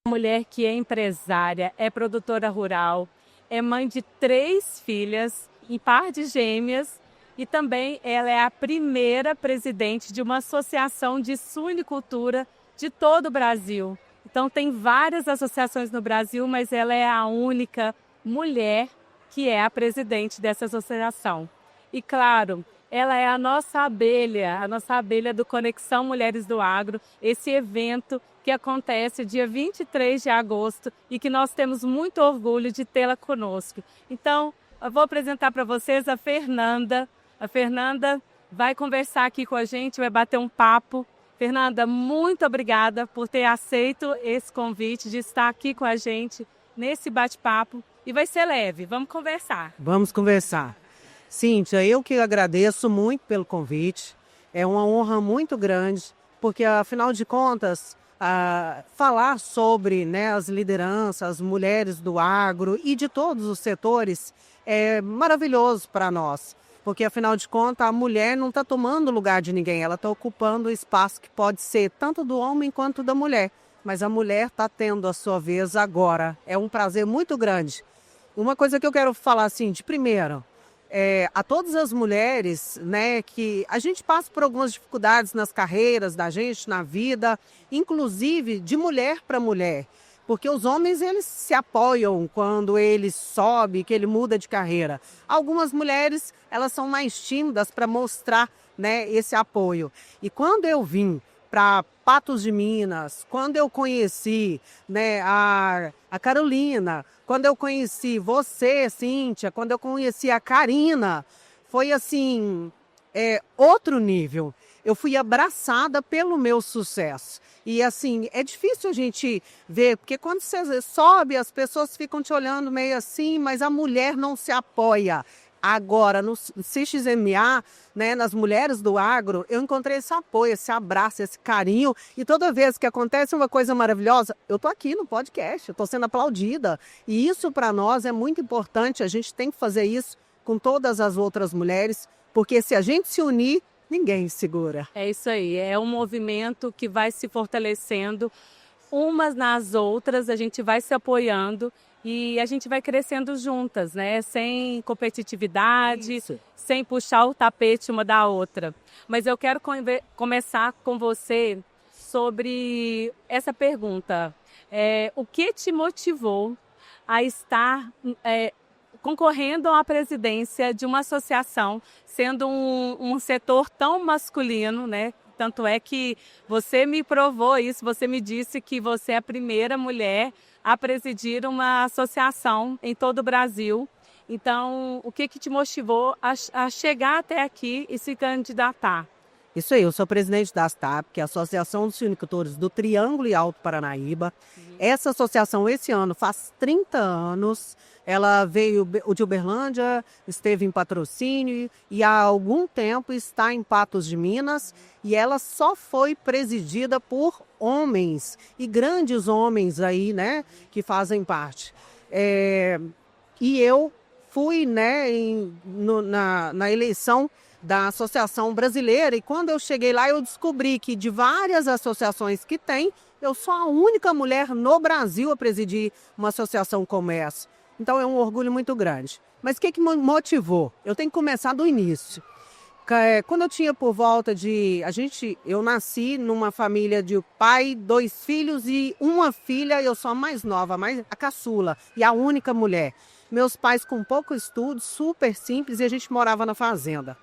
Mulher que é empresária, é produtora rural, é mãe de 3 filhas, em par de gêmeas, e também ela é a primeira presidente de uma associação de suinicultura de todo o Brasil. Então tem várias associações no Brasil, mas ela é a única mulher que é a presidente dessa associação. E claro, ela é a nossa abelha do Conexão Mulheres do Agro, esse evento que acontece dia 23 de agosto e que nós temos muito orgulho de tê-la conosco. Então, eu vou apresentar para vocês a Fernanda. A Fernanda vai conversar aqui com a gente, vai bater um papo. Fernanda, muito obrigada por ter aceito esse convite de estar aqui com a gente nesse bate-papo. E vai ser leve, vamos conversar. Vamos conversar. Cíntia, eu que agradeço muito pelo convite. É uma honra muito grande, porque afinal de contas, falar sobre, né, as lideranças, as mulheres do agro e de todos os setores é maravilhoso para nós. Porque afinal de contas, a mulher não está tomando lugar de ninguém, ela está ocupando o espaço que pode ser tanto do homem quanto da mulher. Mas a mulher está tendo a sua vez agora. É um prazer muito grande. Uma coisa que eu quero falar assim, de primeiro, a todas as mulheres, né, que a gente passa por algumas dificuldades nas carreiras da gente, na vida, inclusive de mulher para mulher. Porque os homens, eles se apoiam quando ele sobe, que ele muda de carreira. Algumas mulheres, elas são mais tímidas para mostrar, né, esse apoio. E quando eu vim para Patos de Minas, quando eu conheci, né, a Carolina, quando eu conheci você, Cíntia, quando eu conheci a Karina, foi assim, outro nível. Eu fui abraçada pelo meu sucesso. E assim, é difícil a gente ver, porque quando você sobe, as pessoas ficam te olhando meio assim, mas a mulher não se apoia. Agora, no CXMA, né, nas mulheres do agro, eu encontrei esse apoio, esse abraço, esse carinho. E toda vez que acontece uma coisa maravilhosa, eu estou aqui no podcast, eu estou sendo aplaudida. E isso para nós é muito importante, a gente tem que fazer isso com todas as outras mulheres, porque se a gente se unir, ninguém segura. É isso aí, é um movimento que vai se fortalecendo umas nas outras, a gente vai se apoiando e a gente vai crescendo juntas, né? Sem competitividade, Isso. sem puxar o tapete uma da outra. Mas eu quero começar com você sobre essa pergunta. O que te motivou a estar concorrendo à presidência de uma associação, sendo um setor tão masculino, né? Tanto é que você me provou isso, você me disse que você é a primeira mulher a presidir uma associação em todo o Brasil. Então, o que te motivou a chegar até aqui e se candidatar? Isso aí, eu sou presidente da ASTAP, que é a Associação dos Suinicultores do Triângulo e Alto Paranaíba. Essa associação, esse ano, faz 30 anos. Ela veio de Uberlândia, esteve em Patrocínio e há algum tempo está em Patos de Minas. E ela só foi presidida por homens, e grandes homens aí, né, que fazem parte. E eu fui, né, na eleição da Associação Brasileira, e quando eu cheguei lá eu descobri que de várias associações que tem, eu sou a única mulher no Brasil a presidir uma associação como essa. Então é um orgulho muito grande. Mas o que me motivou? Eu tenho que começar do início. Quando eu tinha por volta de... Eu nasci numa família de pai, 2 filhos e uma filha, eu sou a mais nova, a caçula e a única mulher. Meus pais com pouco estudo, super simples, e a gente morava na fazenda.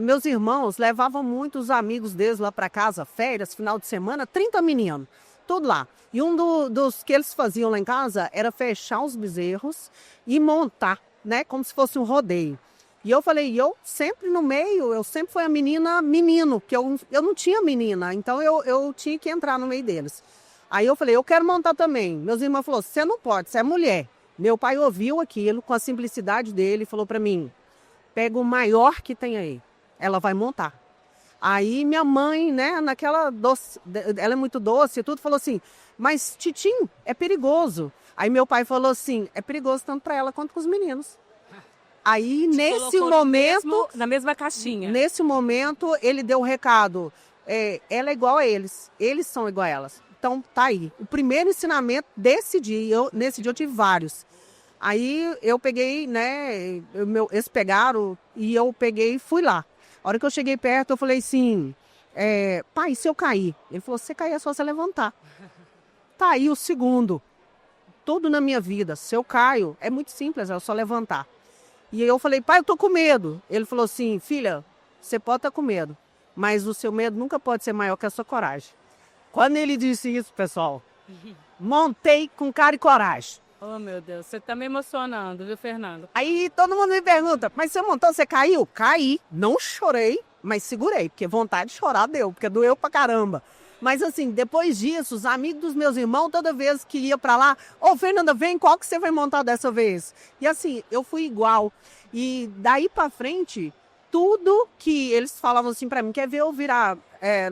Meus irmãos levavam muitos amigos deles lá para casa, férias, final de semana, 30 meninos, tudo lá. E um dos que eles faziam lá em casa era fechar os bezerros e montar, né, como se fosse um rodeio. E eu falei, eu sempre no meio, eu sempre fui a menino, que eu não tinha menina, então eu tinha que entrar no meio deles. Aí eu falei, eu quero montar também. Meus irmãos falaram, você não pode, você é mulher. Meu pai ouviu aquilo com a simplicidade dele e falou para mim, pega o maior que tem aí, ela vai montar. Aí minha mãe, né, naquela doce, ela é muito doce e tudo, falou assim, mas Titim, é perigoso. Aí meu pai falou assim, é perigoso tanto para ela quanto para os meninos. Aí nesse momento, na mesma caixinha. Nesse momento ele deu o recado, ela é igual a eles são igual a elas. Então, tá aí. O primeiro ensinamento desse dia, nesse dia eu tive vários. Aí eu peguei, né, eles pegaram e eu peguei e fui lá. A hora que eu cheguei perto, eu falei assim, pai, se eu cair? Ele falou, se você cair é só você levantar. Tá aí o segundo. Tudo na minha vida, se eu caio, é muito simples, é só levantar. E eu falei, pai, eu tô com medo. Ele falou assim, filha, você pode estar com medo, mas o seu medo nunca pode ser maior que a sua coragem. Quando ele disse isso, pessoal, montei com cara e coragem. Oh, meu Deus, você tá me emocionando, viu, Fernando? Aí todo mundo me pergunta, mas você montou, você caiu? Caí, não chorei, mas segurei, porque vontade de chorar deu, porque doeu pra caramba. Mas assim, depois disso, os amigos dos meus irmãos, toda vez que ia pra lá, Fernanda, vem, qual que você vai montar dessa vez? E assim, eu fui igual. E daí pra frente, tudo que eles falavam assim pra mim, quer ver eu virar...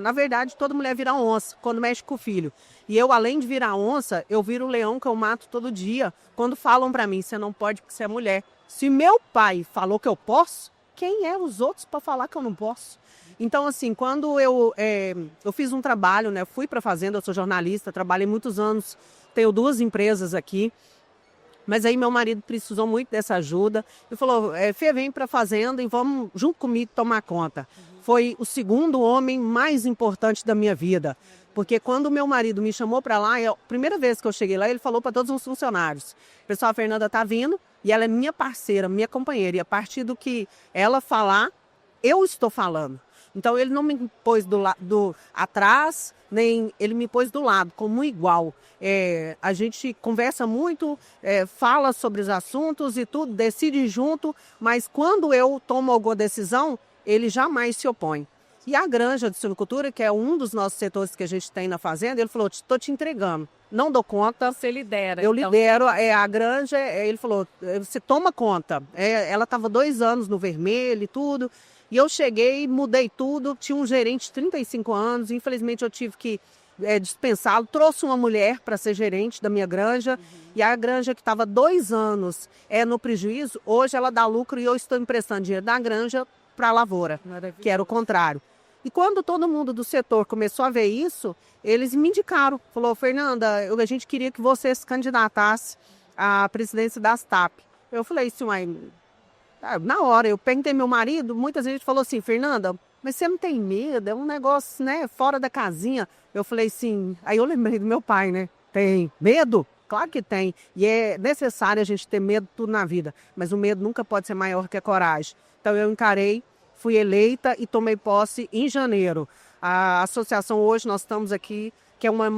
na verdade, toda mulher vira onça quando mexe com o filho. E eu, além de virar onça, eu viro o leão que eu mato todo dia. Quando falam pra mim, você não pode porque você é mulher. Se meu pai falou que eu posso, quem é os outros para falar que eu não posso? Então, assim, quando eu fiz um trabalho, né, fui para a fazenda, eu sou jornalista, trabalhei muitos anos, tenho 2 empresas aqui, mas aí meu marido precisou muito dessa ajuda e falou, Fê, vem para a fazenda e vamos junto comigo tomar conta. Foi o segundo homem mais importante da minha vida, porque quando meu marido me chamou para lá, a primeira vez que eu cheguei lá, ele falou para todos os funcionários, pessoal, a Fernanda está vindo e ela é minha parceira, minha companheira, e a partir do que ela falar, eu estou falando. Então ele não me pôs do atrás, nem ele me pôs do lado, como um igual. A gente conversa muito, fala sobre os assuntos e tudo, decide junto, mas quando eu tomo alguma decisão, ele jamais se opõe. E a granja de suinocultura, que é um dos nossos setores que a gente tem na fazenda, ele falou, estou te entregando, não dou conta. Você lidera. Eu lidero, a granja, ele falou, você toma conta. Ela estava 2 anos no vermelho e tudo. E eu cheguei, mudei tudo, tinha um gerente de 35 anos, infelizmente eu tive que dispensá-lo, trouxe uma mulher para ser gerente da minha granja, e a granja que estava 2 anos no prejuízo, hoje ela dá lucro e eu estou emprestando dinheiro da granja para a lavoura, que era o contrário. E quando todo mundo do setor começou a ver isso, eles me indicaram, falou, Fernanda, a gente queria que você se candidatasse à presidência da ASTAP. Eu falei assim, na hora, eu perguntei meu marido, muitas vezes falou assim, Fernanda, mas você não tem medo? É um negócio, né, fora da casinha. Eu falei assim, aí eu lembrei do meu pai, né? Tem medo? Claro que tem. E é necessário a gente ter medo de tudo na vida. Mas o medo nunca pode ser maior que a coragem. Então eu encarei, fui eleita e tomei posse em janeiro. A associação hoje, nós estamos aqui, que é uma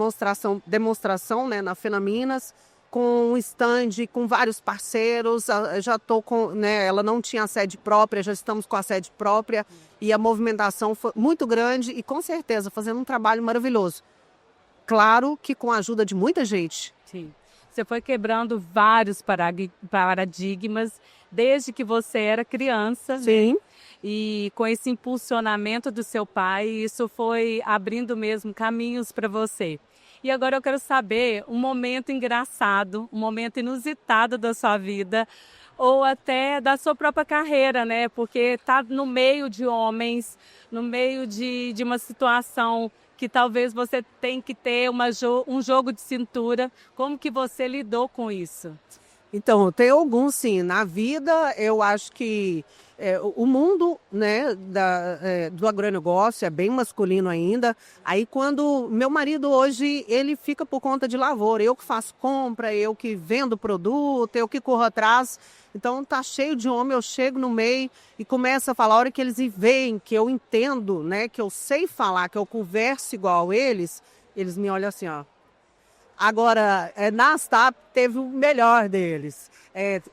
demonstração, né, na Fenaminas, com um stand, com vários parceiros, já estou com, né, ela não tinha sede própria, já estamos com a sede própria e a movimentação foi muito grande e com certeza fazendo um trabalho maravilhoso. Claro que com a ajuda de muita gente. Sim. Você foi quebrando vários paradigmas desde que você era criança. Sim. Né? E com esse impulsionamento do seu pai, isso foi abrindo mesmo caminhos para você. E agora eu quero saber um momento engraçado, um momento inusitado da sua vida, ou até da sua própria carreira, né? Porque está no meio de homens, no meio de uma situação que talvez você tenha que ter um jogo de cintura. Como que você lidou com isso? Então, tem alguns sim. Na vida, eu acho que o mundo, né, do agronegócio é bem masculino ainda. Aí quando meu marido hoje, ele fica por conta de lavoura. Eu que faço compra, eu que vendo produto, eu que corro atrás. Então tá cheio de homem, eu chego no meio e começo a falar. A hora que eles veem que eu entendo, né, que eu sei falar, que eu converso igual eles me olham assim, ó. Agora, na ASTAP teve o melhor deles.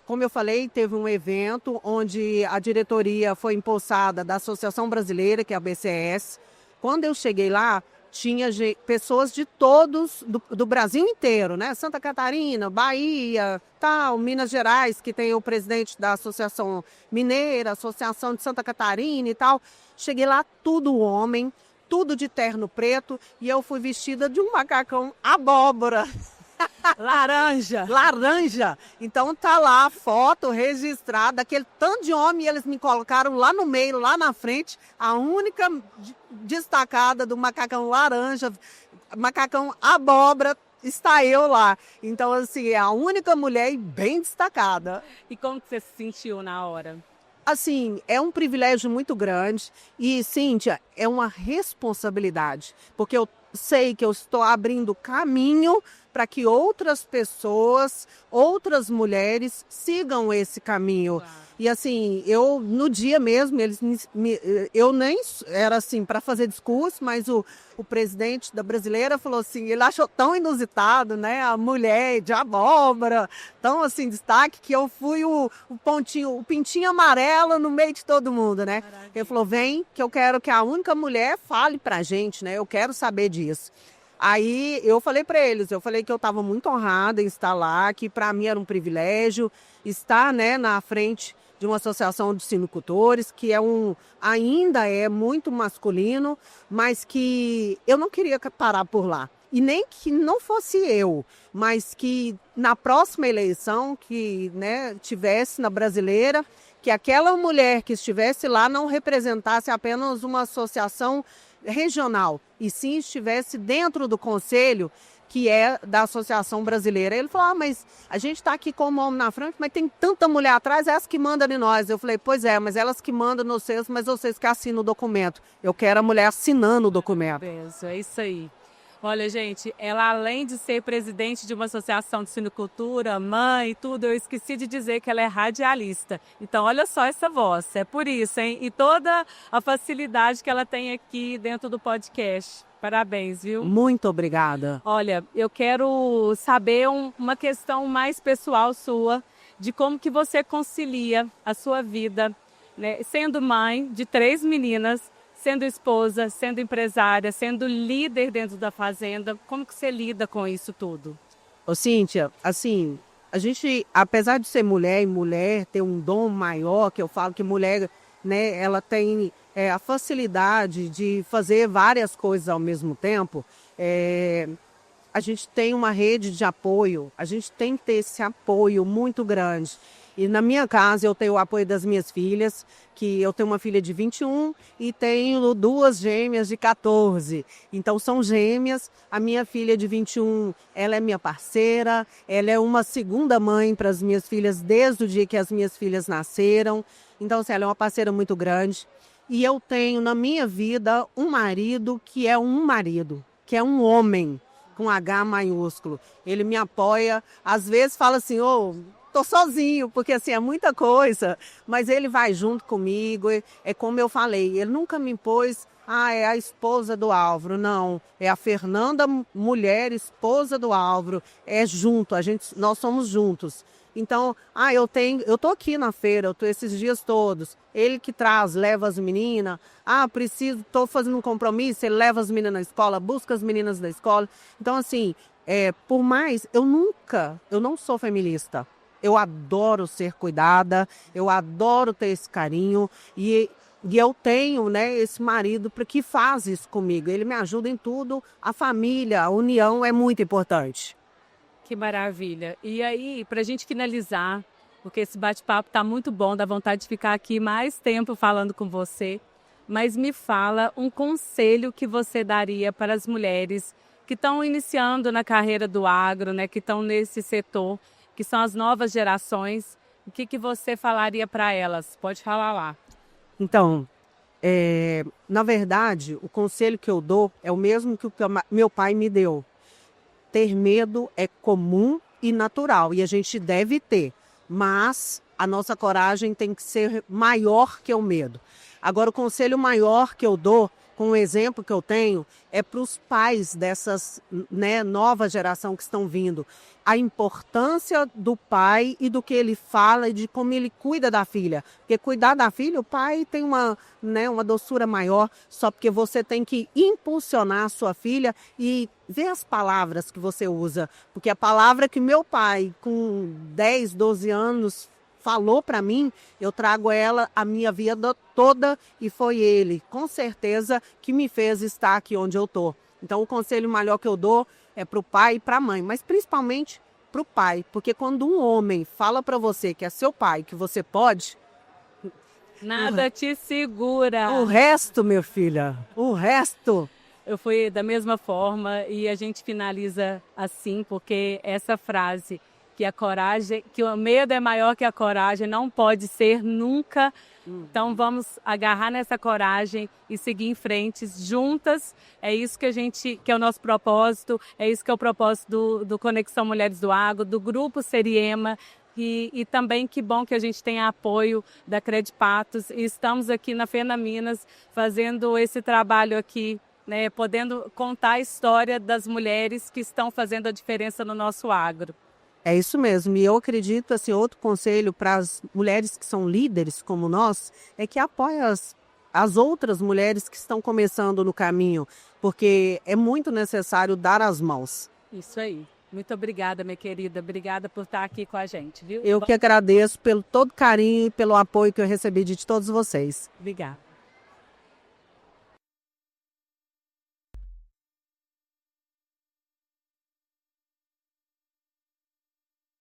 Como eu falei, teve um evento onde a diretoria foi impulsada da Associação Brasileira, que é a BCS. Quando eu cheguei lá, tinha pessoas de todos, do Brasil inteiro, né? Santa Catarina, Bahia, tal, Minas Gerais, que tem o presidente da Associação Mineira, Associação de Santa Catarina e tal. Cheguei lá, tudo homem, tudo de terno preto, e eu fui vestida de um macacão abóbora. Laranja. Laranja. Então tá lá a foto registrada, aquele tanto de homem, e eles me colocaram lá no meio, lá na frente, a única destacada do macacão laranja, macacão abóbora, está eu lá. Então, assim, é a única mulher e bem destacada. E como que você se sentiu na hora? Assim, é um privilégio muito grande e, Cíntia, é uma responsabilidade, porque eu sei que eu estou abrindo caminho para que outras pessoas, outras mulheres sigam esse caminho. Claro. E assim, eu no dia mesmo, eu nem era assim para fazer discurso, mas o presidente da brasileira falou assim, ele achou tão inusitado, né, a mulher de abóbora, tão assim destaque, que eu fui o pontinho, o pintinho amarelo no meio de todo mundo, né? Maravilha. Ele falou, vem, que eu quero que a única mulher fale pra gente, né? Eu quero saber disso. Aí eu falei para eles, eu falei que eu estava muito honrada em estar lá, que para mim era um privilégio estar, né, na frente de uma associação de sinocultores, que ainda é muito masculino, mas que eu não queria parar por lá. E nem que não fosse eu, mas que na próxima eleição que, né, tivesse na brasileira, que aquela mulher que estivesse lá não representasse apenas uma associação regional, e sim estivesse dentro do conselho, que é da Associação Brasileira. Ele falou, mas a gente está aqui como homem na frente, mas tem tanta mulher atrás, é essa que manda em nós. Eu falei, pois é, mas elas que mandam nos seus, mas vocês que assinam o documento. Eu quero a mulher assinando o documento. É isso aí. Olha, gente, ela além de ser presidente de uma associação de sinocultura, mãe e tudo, eu esqueci de dizer que ela é radialista. Então, olha só essa voz, é por isso, hein? E toda a facilidade que ela tem aqui dentro do podcast. Parabéns, viu? Muito obrigada. Olha, eu quero saber uma questão mais pessoal sua, de como que você concilia a sua vida, né, sendo mãe de 3 meninas, sendo esposa, sendo empresária, sendo líder dentro da fazenda. Como que você lida com isso tudo? Ô, Cíntia, assim, a gente, apesar de ser mulher e mulher ter um dom maior, que eu falo que mulher, né, ela tem a facilidade de fazer várias coisas ao mesmo tempo, a gente tem uma rede de apoio, a gente tem que ter esse apoio muito grande. E na minha casa eu tenho o apoio das minhas filhas, que eu tenho uma filha de 21 e tenho 2 gêmeas de 14. Então são gêmeas, a minha filha de 21, ela é minha parceira, ela é uma segunda mãe para as minhas filhas desde o dia que as minhas filhas nasceram. Então assim, ela é uma parceira muito grande. E eu tenho na minha vida um marido, que é um homem com H maiúsculo. Ele me apoia, às vezes fala assim, tô sozinho, porque assim, é muita coisa, mas ele vai junto comigo, é como eu falei, ele nunca me impôs, é a esposa do Álvaro, não, é a Fernanda, mulher, esposa do Álvaro, é junto, nós somos juntos. Então, eu tô aqui na feira, eu tô esses dias todos, ele que leva as meninas, tô fazendo um compromisso, ele leva as meninas na escola, busca as meninas da escola. Então, assim, por mais, eu não sou feminista. Eu adoro ser cuidada, eu adoro ter esse carinho e eu tenho, né, esse marido que faz isso comigo. Ele me ajuda em tudo, a família, a união é muito importante. Que maravilha. E aí, para a gente finalizar, porque esse bate-papo está muito bom, dá vontade de ficar aqui mais tempo falando com você, mas me fala um conselho que você daria para as mulheres que estão iniciando na carreira do agro, né, que estão nesse setor, que são as novas gerações. O que você falaria para elas? Pode falar lá. Então, na verdade, o conselho que eu dou é o mesmo que o que meu pai me deu. Ter medo é comum e natural, e a gente deve ter, mas a nossa coragem tem que ser maior que o medo. Agora, o conselho maior que eu dou, com o exemplo que eu tenho, é para os pais dessas, né, nova geração que estão vindo. A importância do pai e do que ele fala e de como ele cuida da filha. Porque cuidar da filha, o pai tem uma doçura maior, só porque você tem que impulsionar a sua filha e ver as palavras que você usa. Porque a palavra que meu pai, com 10, 12 anos, falou para mim, eu trago ela a minha vida toda e foi ele, com certeza, que me fez estar aqui onde eu estou. Então, o conselho maior que eu dou é para o pai e para a mãe, mas principalmente para o pai, porque quando um homem fala para você que é seu pai, que você pode... Nada te segura. O resto, minha filha, o resto... Eu fui da mesma forma e a gente finaliza assim, porque essa frase que a coragem, que o medo é maior que a coragem, não pode ser nunca. Então vamos agarrar nessa coragem e seguir em frente juntas. É isso que é o nosso propósito, é isso que é o propósito do Conexão Mulheres do Agro, do Grupo Seriema. E também que bom que a gente tem apoio da Credipatos e estamos aqui na Fena Minas fazendo esse trabalho aqui, né, podendo contar a história das mulheres que estão fazendo a diferença no nosso agro. É isso mesmo, e eu acredito, assim, outro conselho para as mulheres que são líderes como nós, é que apoiem as outras mulheres que estão começando no caminho, porque é muito necessário dar as mãos. Isso aí. Muito obrigada, minha querida. Obrigada por estar aqui com a gente, viu? Eu que agradeço pelo todo carinho e pelo apoio que eu recebi de todos vocês. Obrigada.